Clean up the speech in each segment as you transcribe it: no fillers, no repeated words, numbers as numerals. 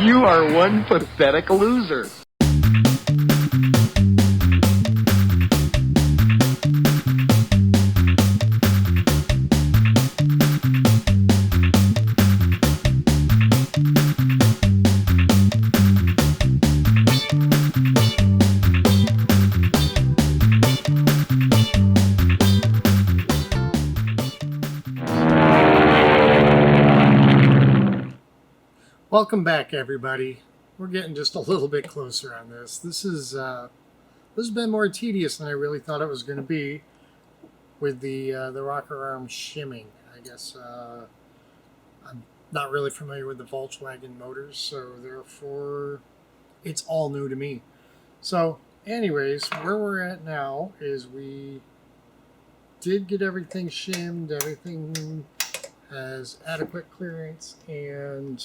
You are one pathetic loser. Welcome back, everybody. We're getting just a little bit closer on this. This has been more tedious than I really thought it was going to be with the rocker arm shimming. I guess I'm not really familiar with the Volkswagen motors, so therefore it's all new to me. So, anyways, where we're at now is we did get everything shimmed. Everything has adequate clearance and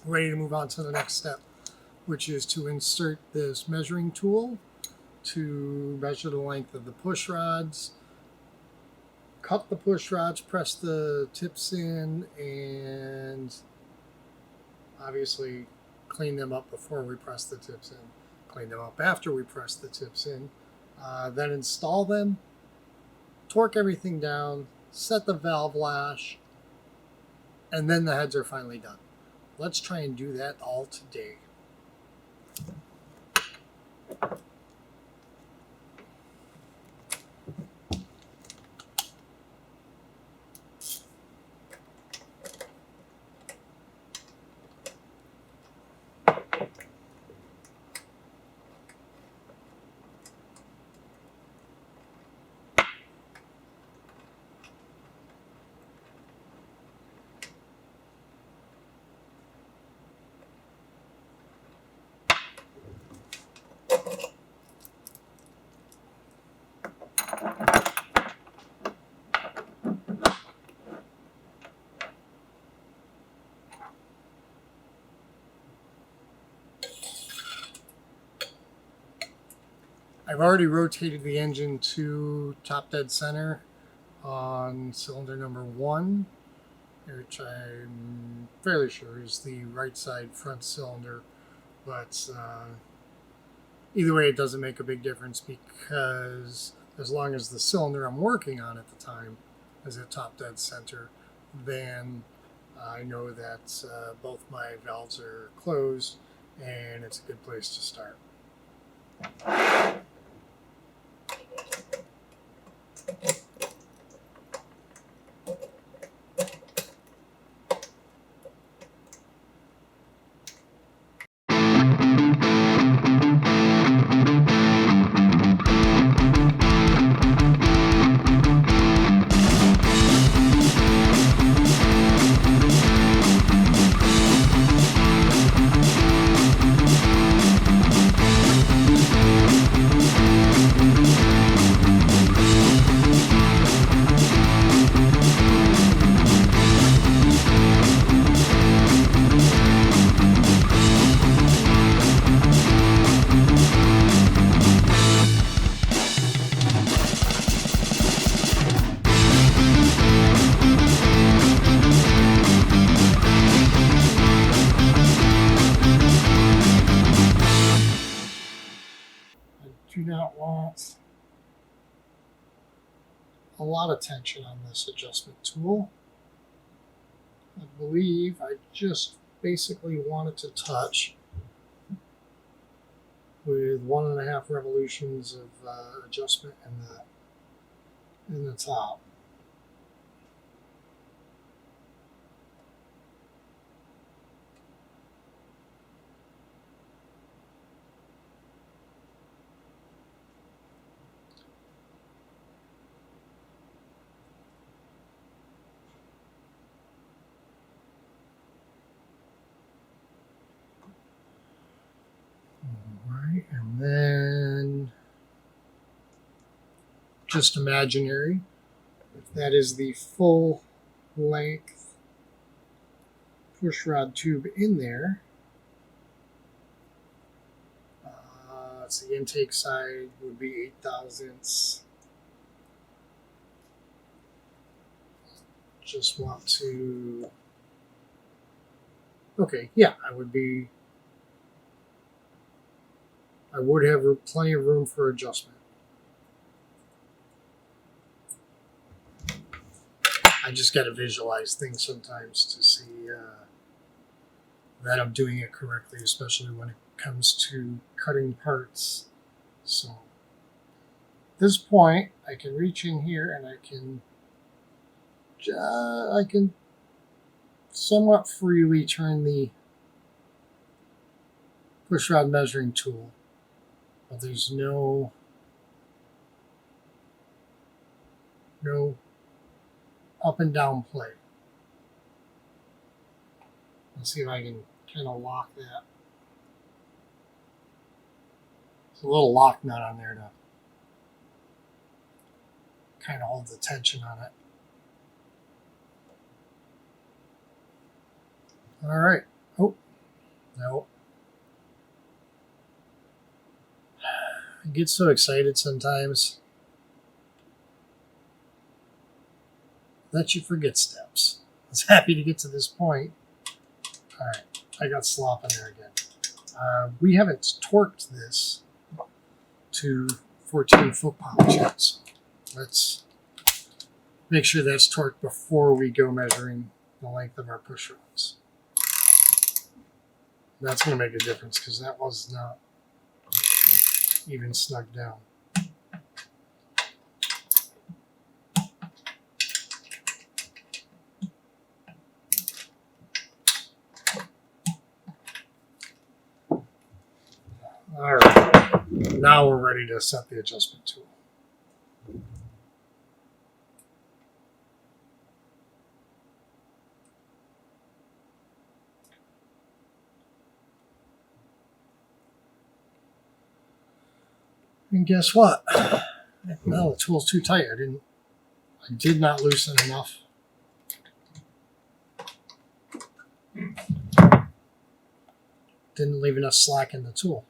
ready to move on to the next step, which is to insert this measuring tool to measure the length of the push rods, cut the push rods, press the tips in, and obviously clean them up before we press the tips in, clean them up after we press the tips in, then install them, torque everything down, set the valve lash, and then the heads are finally done. Let's try and do that all today. I've already rotated the engine to top dead center on cylinder number 1, which I'm fairly sure is the right side front cylinder, but either way it doesn't make a big difference, because as long as the cylinder I'm working on at the time is at top dead center, then I know that both my valves are closed and it's a good place to start. Do not want a lot of tension on this adjustment tool. I believe I just basically want it to touch with 1.5 revolutions of adjustment in the top. Alright, and then just imaginary, if that is the full length pushrod tube in there. So the intake side would be 8 thousandths. Just want to Okay, yeah, I would have plenty of room for adjustment. I just got to visualize things sometimes to see that I'm doing it correctly, especially when it comes to cutting parts. So at this point, I can reach in here and I can somewhat freely turn the pushrod measuring tool, but there's no up and down play. Let's see if I can kind of lock that. There's a little lock nut on there to kind of hold the tension on it. All right. Oh, no. I get so excited sometimes that you forget steps. I was happy to get to this point. All right, I got slop in there again. We haven't torqued this to 14 foot-pounds yet, so let's make sure that's torqued before we go measuring the length of our push rods. That's going to make a difference because that was not even snug down. All right, now we're ready to set the adjustment tool. And guess what? No, the tool's too tight. I did not loosen enough. Didn't leave enough slack in the tool.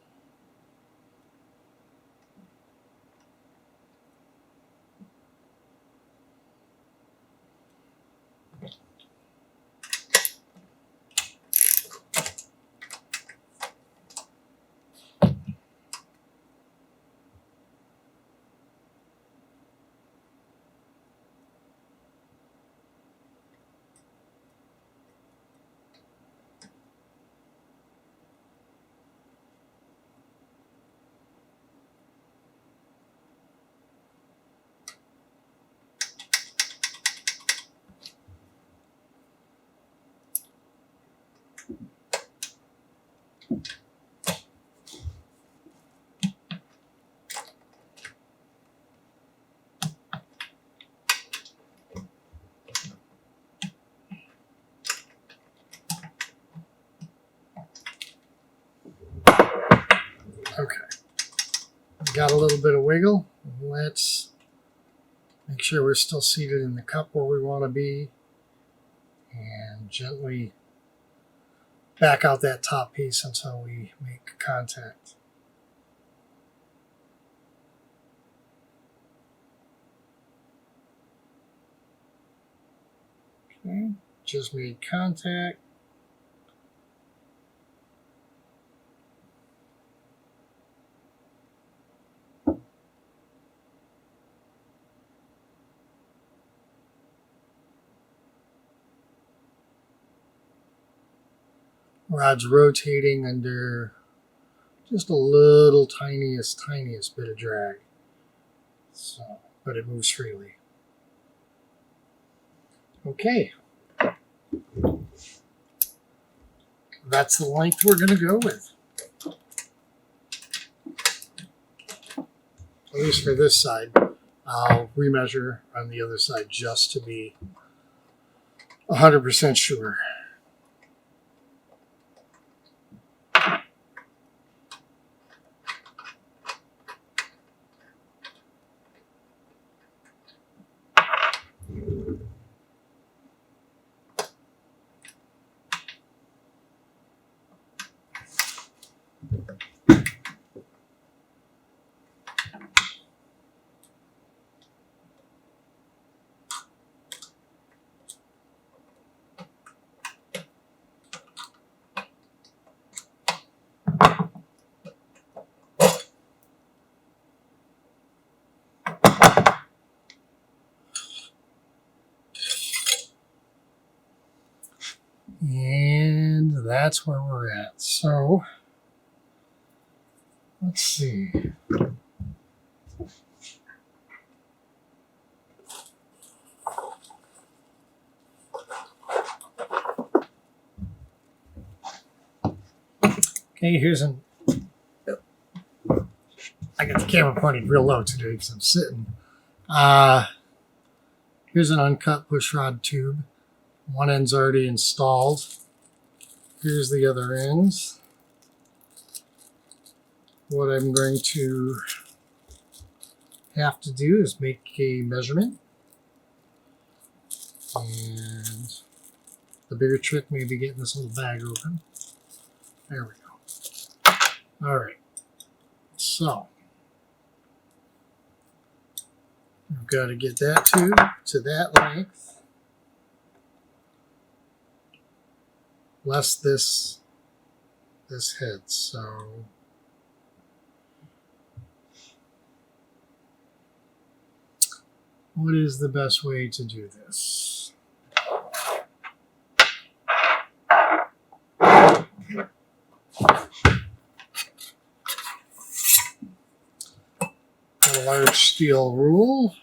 Okay, got a little bit of wiggle. Let's make sure we're still seated in the cup where we want to be, and gently back out that top piece until we make contact. Okay, just made contact. Rod's rotating under just a little tiniest bit of drag. So, but it moves freely. Okay. That's the length we're going to go with. At least for this side. I'll remeasure on the other side just to be 100% sure. that's where we're at. So let's see. Okay, here's an. I got the camera pointed real low today because I'm sitting. Here's an uncut pushrod tube. One end's already installed. Here's the other ends. What I'm going to have to do is make a measurement. And the bigger trick may be getting this little bag open. There we go. All right. So we've got to get that tube to that length, less this head. So what is the best way to do this? A large steel rule.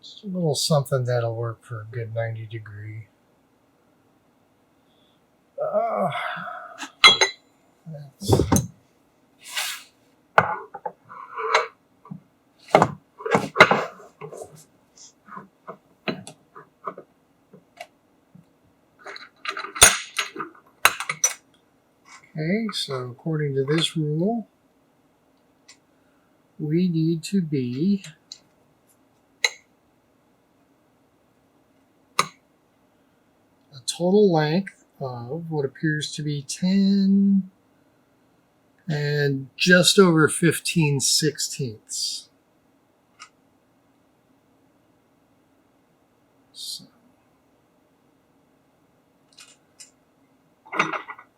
Just a little something that'll work for a good 90 degree. That's okay, so according to this rule, we need to be a total length of what appears to be 10 and just over 15/16. So,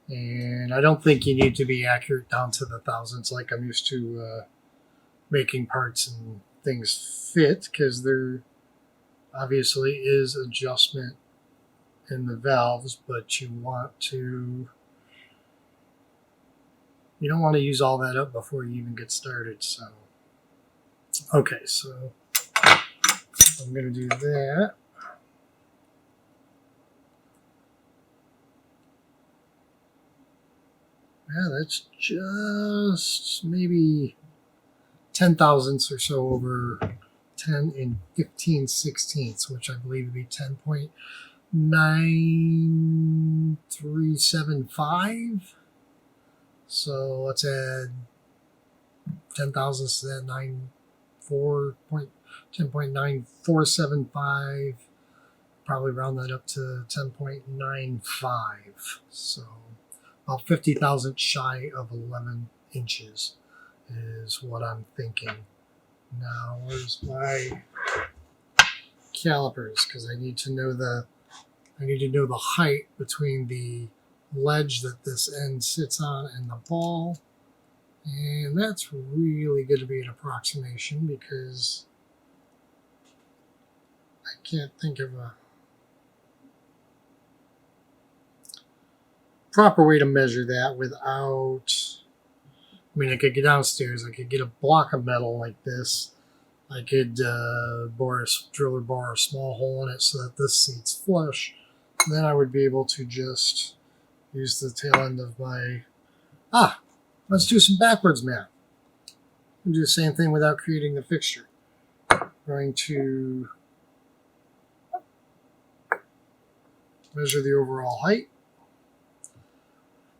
and I don't think you need to be accurate down to the thousandths like I'm used to making parts and things fit, because there obviously is adjustment in the valves, but you don't want to use all that up before you even get started. So okay, so I'm going to do that. Yeah, that's just maybe 10 thousandths or so over 10 and 15/16, which I believe would be 10.9375. So let's add 10 thousandths to that, 10.9475. Probably round that up to 10.95. So about 50 thousandths shy of 11 inches is what I'm thinking. Now, where's my calipers? Because I need to know the height between the ledge that this end sits on and the ball, and that's really going to be an approximation because I can't think of a proper way to measure that without. I mean, I could get downstairs, I could get a block of metal like this, I could bore a small hole in it so that this seat's flush. And then I would be able to just use the tail end of my... let's do some backwards math. We'll do the same thing without creating the fixture. I'm going to measure the overall height.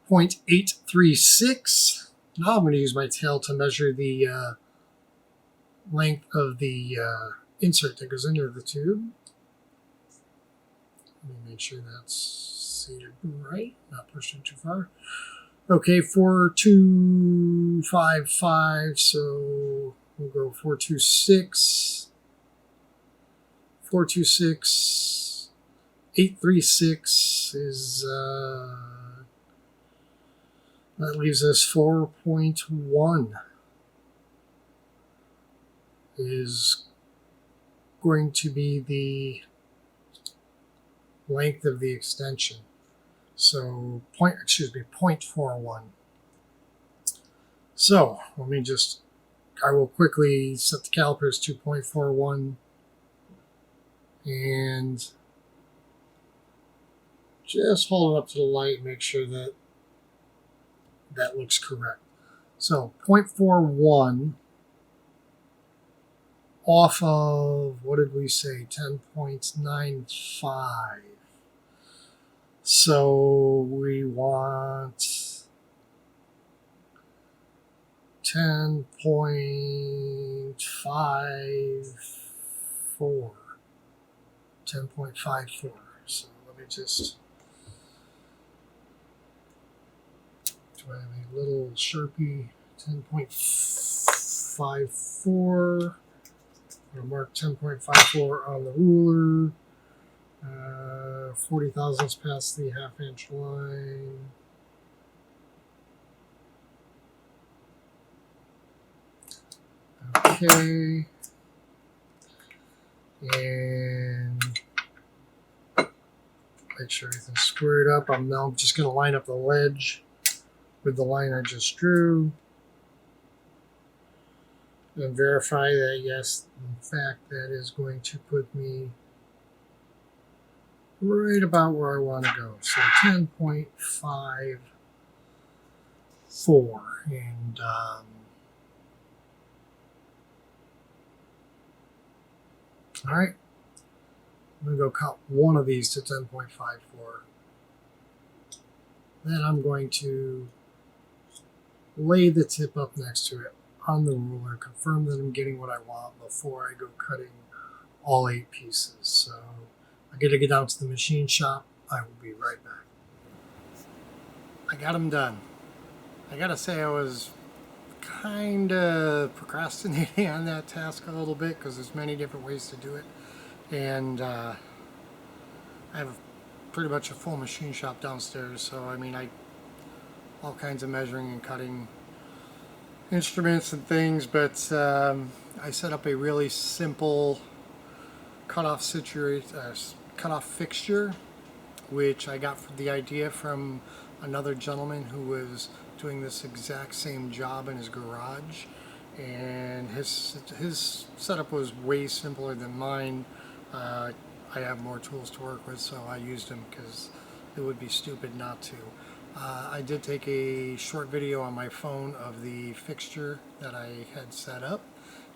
0.836. Now I'm going to use my tail to measure the length of the insert that goes into the tube. Let me make sure that's seated right, not pushed in too far. Okay, 4.255, so we'll go 4.26. 4.26 836 is, that leaves us 4.1 is going to be the length of the extension. So, 0.41. So, I will quickly set the calipers to 0.41 and just hold it up to the light and make sure that that looks correct. So 0.41 off of, what did we say, 10.95. So we want 10.54. 10.54. So let me just, do I have a little Sharpie? 10.54. I'm going to mark 10.54 on the ruler. 40 thousandths past the half-inch line. Okay. And make sure everything's squared up. I'm now just going to line up the ledge with the line I just drew. And verify that, yes, in fact, that is going to put me right about where I want to go. So 10.54. And all right, I'm going to go cut one of these to 10.54. Then I'm going to lay the tip up next to it on the ruler, confirm that I'm getting what I want before I go cutting all 8 pieces. So I got to get down to the machine shop. I will be right back. I got them done. I got to say I was kind of procrastinating on that task a little bit because there's many different ways to do it. And I have pretty much a full machine shop downstairs. So, I mean, all kinds of measuring and cutting instruments and things, but I set up a really simple cutoff fixture, which I got the idea from another gentleman who was doing this exact same job in his garage, and his setup was way simpler than mine. I have more tools to work with, so I used them because it would be stupid not to. I did take a short video on my phone of the fixture that I had set up,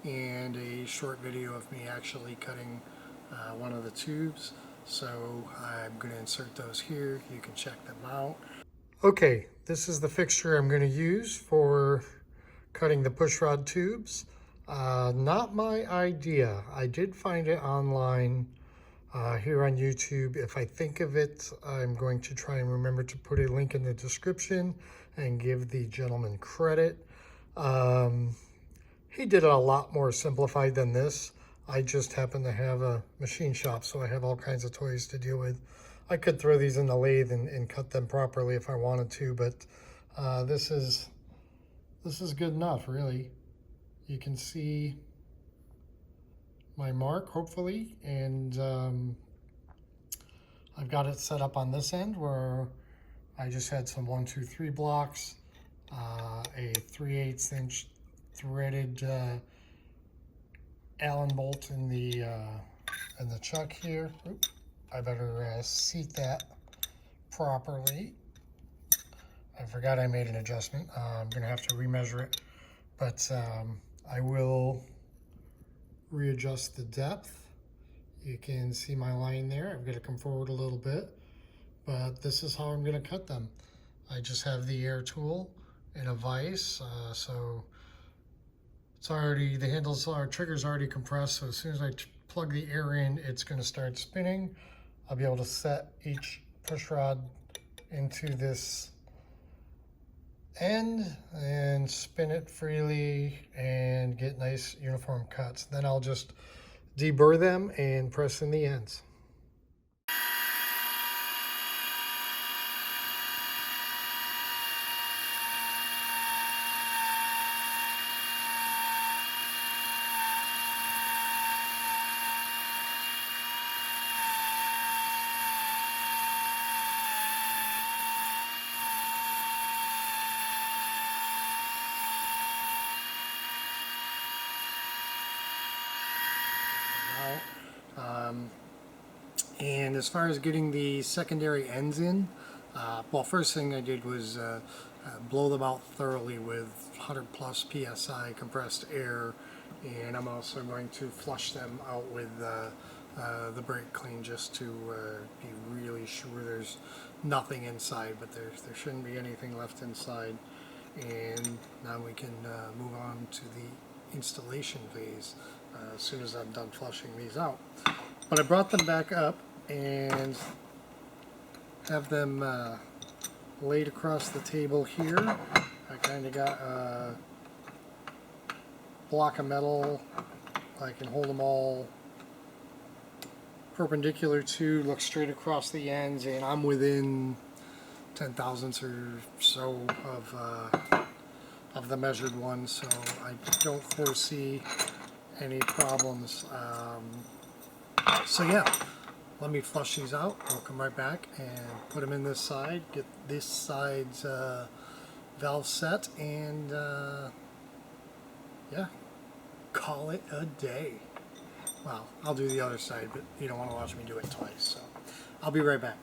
and a short video of me actually cutting one of the tubes. So I'm going to insert those here. You can check them out. Okay, this is the fixture I'm going to use for cutting the pushrod tubes. Not my idea. I did find it online. Here on YouTube. If I think of it, I'm going to try and remember to put a link in the description and give the gentleman credit. He did it a lot more simplified than this. I just happen to have a machine shop, so I have all kinds of toys to deal with. I could throw these in the lathe and cut them properly if I wanted to, but this is good enough, really. You can see my mark, hopefully, and I've got it set up on this end where I just had some 1, 2, 3 blocks, a 3/8 inch threaded Allen bolt in the chuck here. Oop, I better seat that properly. I forgot I made an adjustment. I'm gonna have to remeasure it, but I will readjust the depth. You can see my line there. I'm going to come forward a little bit, but this is how I'm going to cut them. I just have the air tool in a vise, so it's already, the trigger's already compressed, so as soon as I plug the air in, it's going to start spinning. I'll be able to set each push rod into this end and spin it freely and get nice uniform cuts. Then I'll just deburr them and press in the ends. as far as getting the secondary ends in, well, first thing I did was blow them out thoroughly with 100 plus psi compressed air, and I'm also going to flush them out with the brake clean just to be really sure there's nothing inside, but there shouldn't be anything left inside. And now we can move on to the installation phase as soon as I'm done flushing these out. But I brought them back up and have them laid across the table here. I kind of got a block of metal I can hold them all perpendicular to, look straight across the ends, and I'm within 10 thousandths or so of the measured one, so I don't foresee any problems. So yeah, let me flush these out. We'll come right back and put them in this side, get this side's valve set, and yeah, call it a day. Well, I'll do the other side, but you don't want to watch me do it twice, so I'll be right back.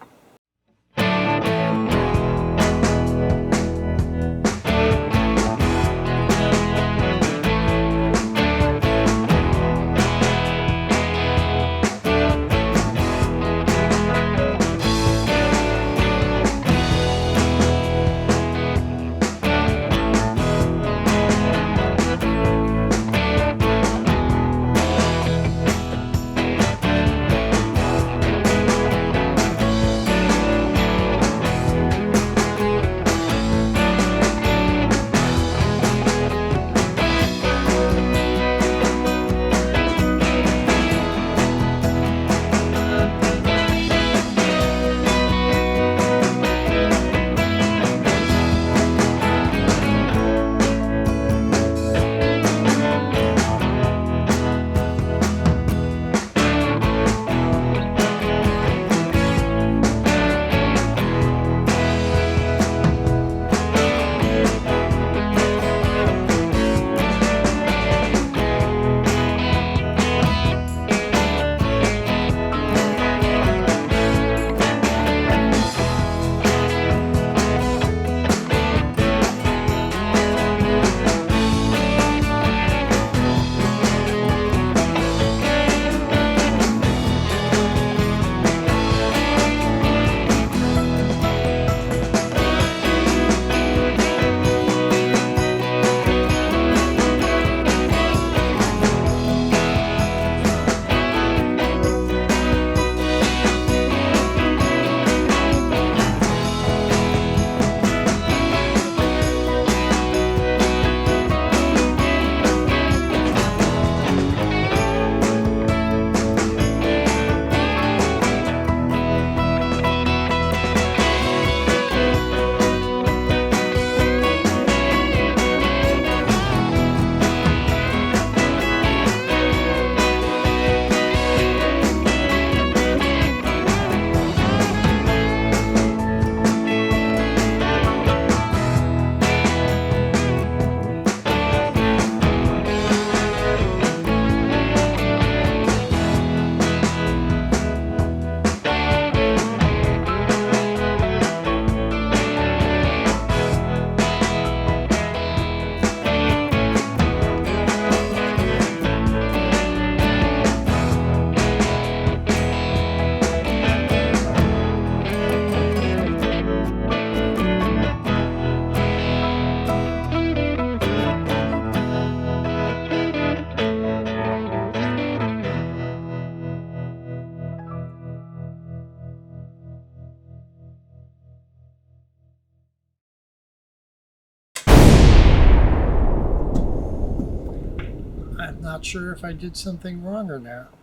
I'm not sure if I did something wrong or not.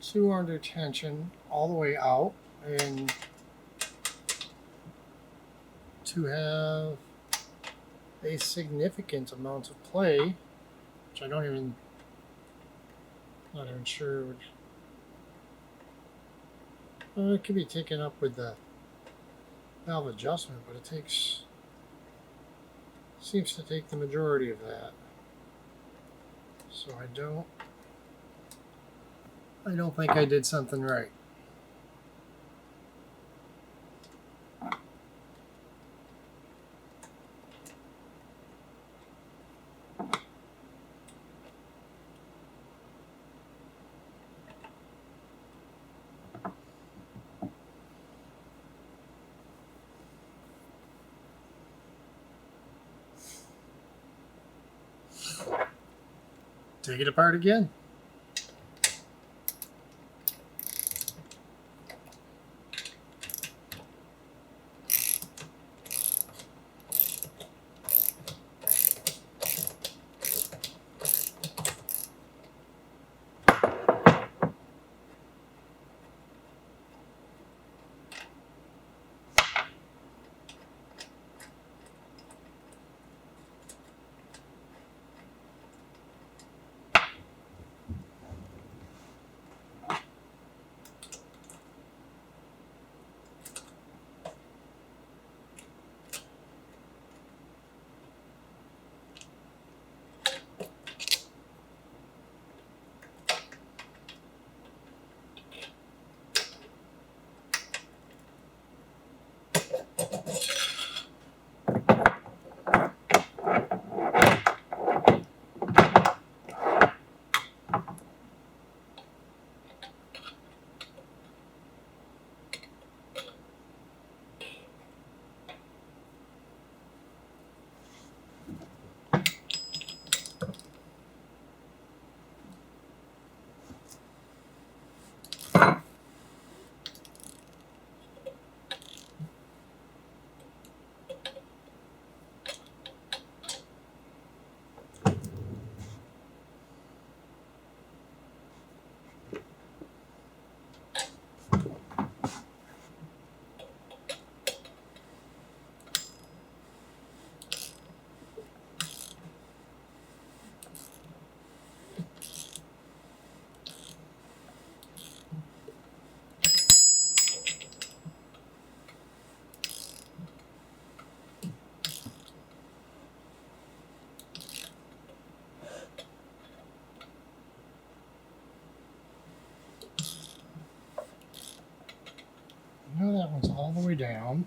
Two under tension all the way out, and to have a significant amount of play, which not even sure would, it could be taken up with the valve adjustment, but it seems to take the majority of that. So I don't think I did something right. Take it apart again. Now that one's all the way down.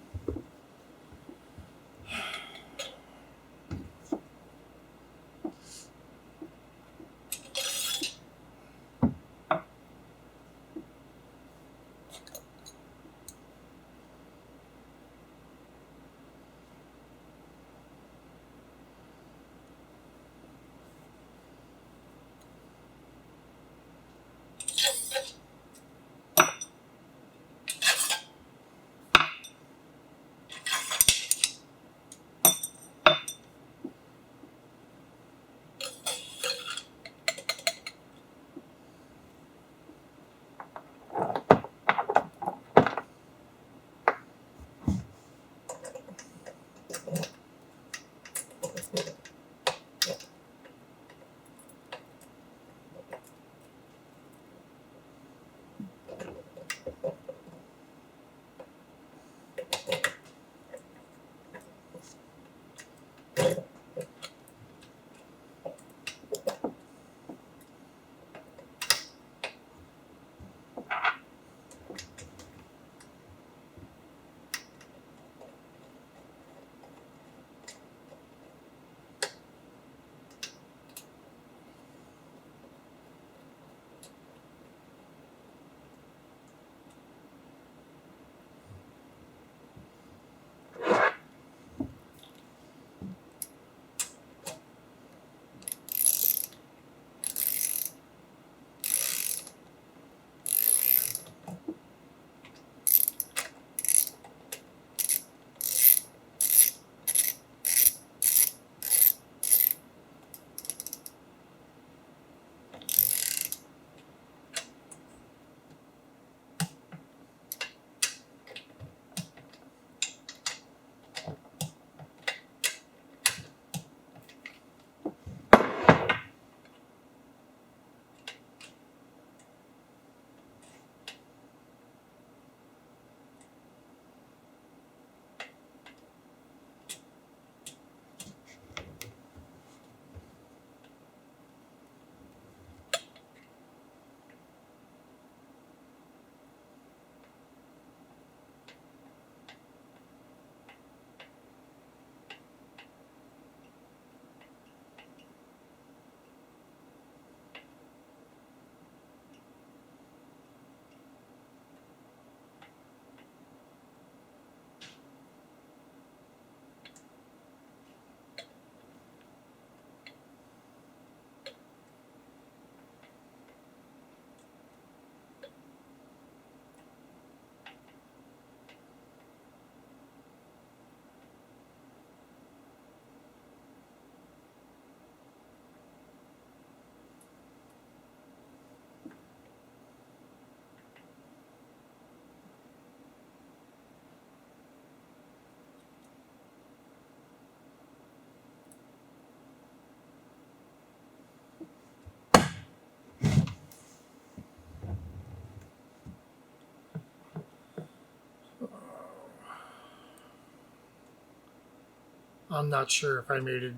I'm not sure if I made it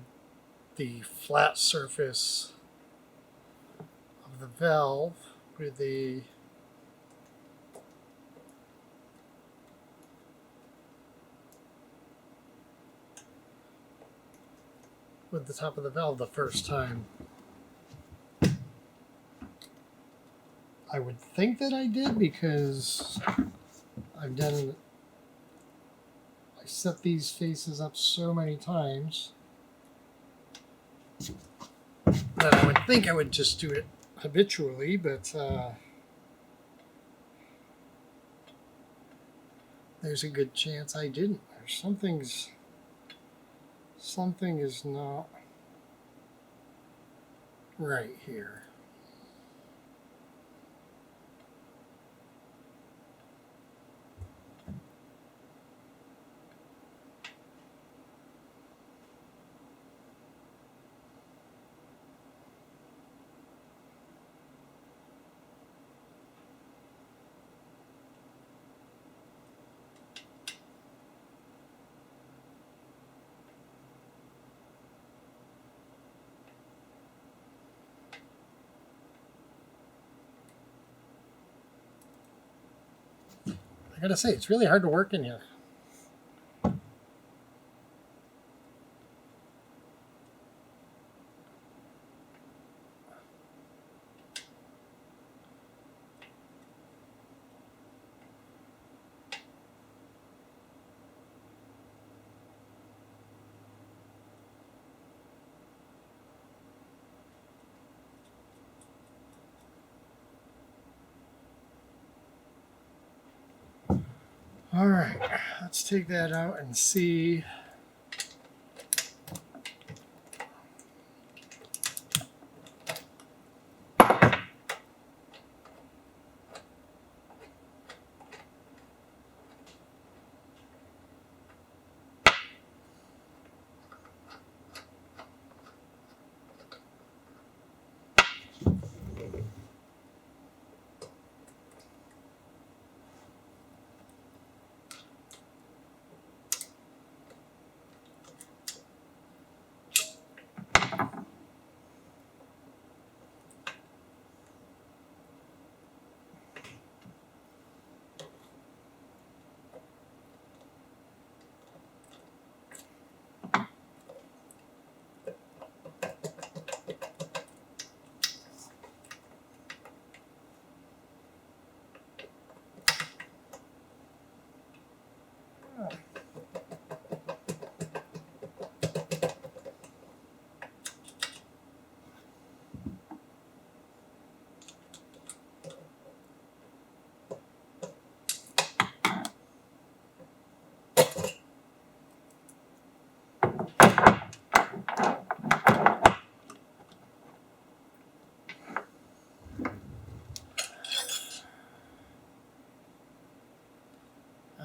the flat surface of the valve with the top of the valve the first time. I would think that I did because I set these faces up so many times that I would think I would just do it habitually, but there's a good chance I didn't. Something is not right here. I gotta say, it's really hard to work in here. All right, let's take that out and see.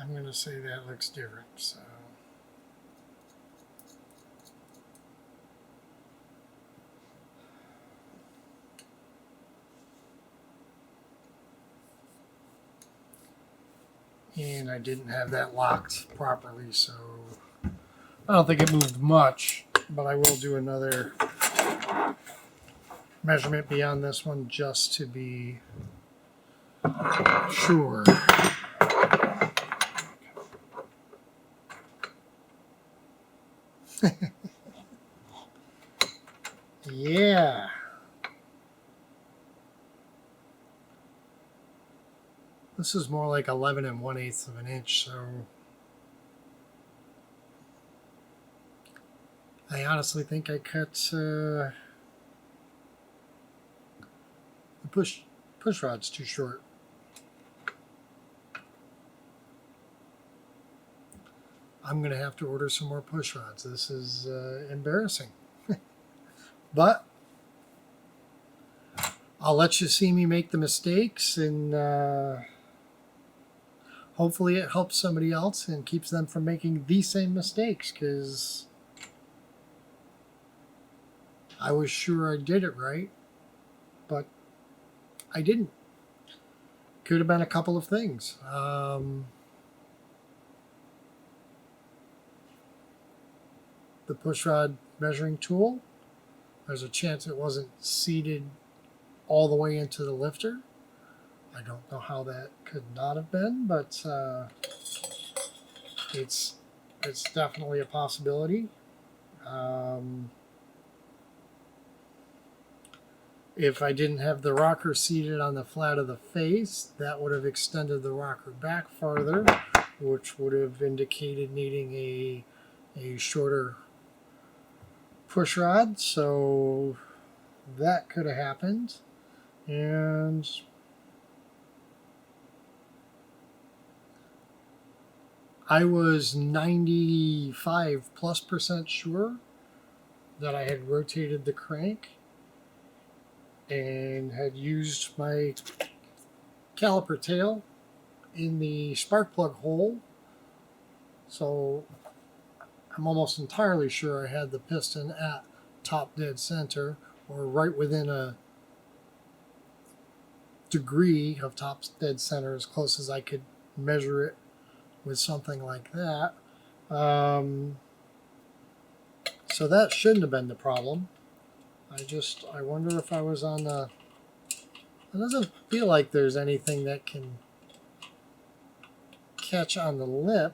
I'm going to say that looks different. So and I didn't have that locked properly, so I don't think it moved much, but I will do another measurement beyond this one just to be sure. Yeah. This is more like 11 1/8 of an inch, so I honestly think I cut the push rods too short. I'm going to have to order some more push rods. This is embarrassing. But I'll let you see me make the mistakes, and hopefully it helps somebody else and keeps them from making the same mistakes, because I was sure I did it right, but I didn't. Could have been a couple of things. the pushrod measuring tool. There's a chance it wasn't seated all the way into the lifter. I don't know how that could not have been, but it's definitely a possibility. If I didn't have the rocker seated on the flat of the face, that would have extended the rocker back farther, which would have indicated needing a shorter pushrod. So that could have happened. And I was 95+% sure that I had rotated the crank and had used my caliper tail in the spark plug hole. So I'm almost entirely sure I had the piston at top dead center, or right within a degree of top dead center, as close as I could measure it with something like that. So that shouldn't have been the problem. I wonder if I was on the... It doesn't feel like there's anything that can catch on the lip.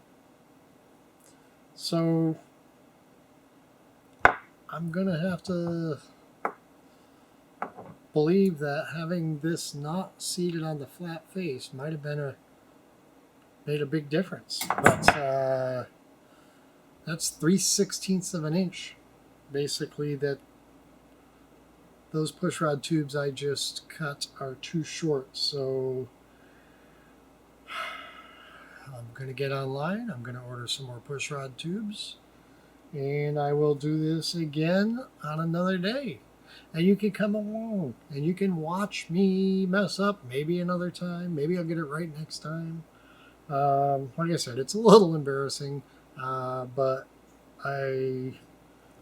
So I'm going to have to believe that having this not seated on the flat face might have been made a big difference. But that's 3/16 of an inch, basically, that those pushrod tubes I just cut are too short. So I'm going to get online. I'm going to order some more pushrod tubes, and I will do this again on another day. And you can come along and you can watch me mess up maybe another time. Maybe I'll get it right next time. Like I said, it's a little embarrassing, but I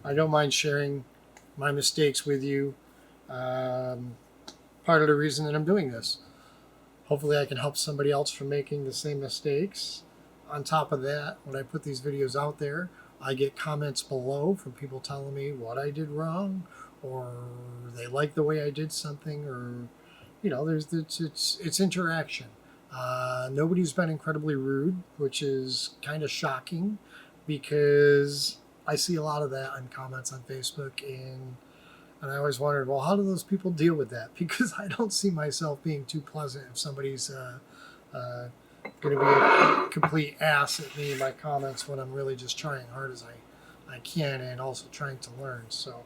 don't mind sharing my mistakes with you. Part of the reason that I'm doing this. Hopefully I can help somebody else from making the same mistakes. On top of that, when I put these videos out there, I get comments below from people telling me what I did wrong, or they like the way I did something, or, you know, it's interaction. Nobody's been incredibly rude, which is kind of shocking, because I see a lot of that in comments on Facebook, and I always wondered, well, how do those people deal with that? Because I don't see myself being too pleasant if somebody's going to be a complete ass at me in my comments when I'm really just trying hard as I can, and also trying to learn. So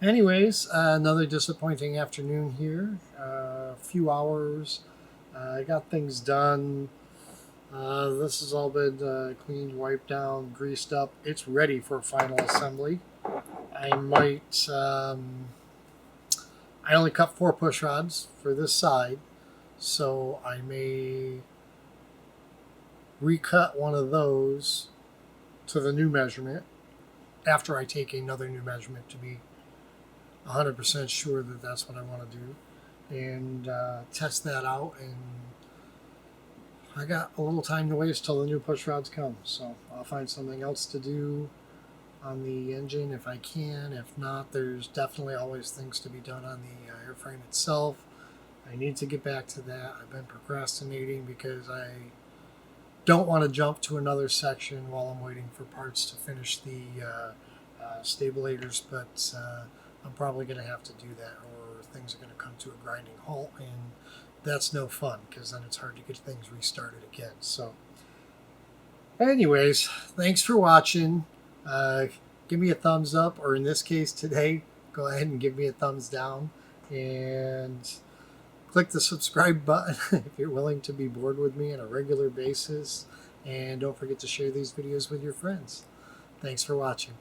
anyways, another disappointing afternoon here. A few hours. I got things done. This has all been cleaned, wiped down, greased up. It's ready for final assembly. I might, I only cut 4 push rods for this side, so I may recut one of those to the new measurement after I take another new measurement to be 100% sure that that's what I want to do, and test that out. And I got a little time to waste till the new push rods come, so I'll find something else to do on the engine if I can. If not, there's definitely always things to be done on the airframe itself. I need to get back to that. I've been procrastinating because I don't want to jump to another section while I'm waiting for parts to finish the stabilators, but I'm probably going to have to do that, or things are going to come to a grinding halt, and that's no fun, because then it's hard to get things restarted again. So anyways, thanks for watching. Give me a thumbs up, or in this case today, go ahead and give me a thumbs down, and click the subscribe button if you're willing to be bored with me on a regular basis, and don't forget to share these videos with your friends. Thanks for watching.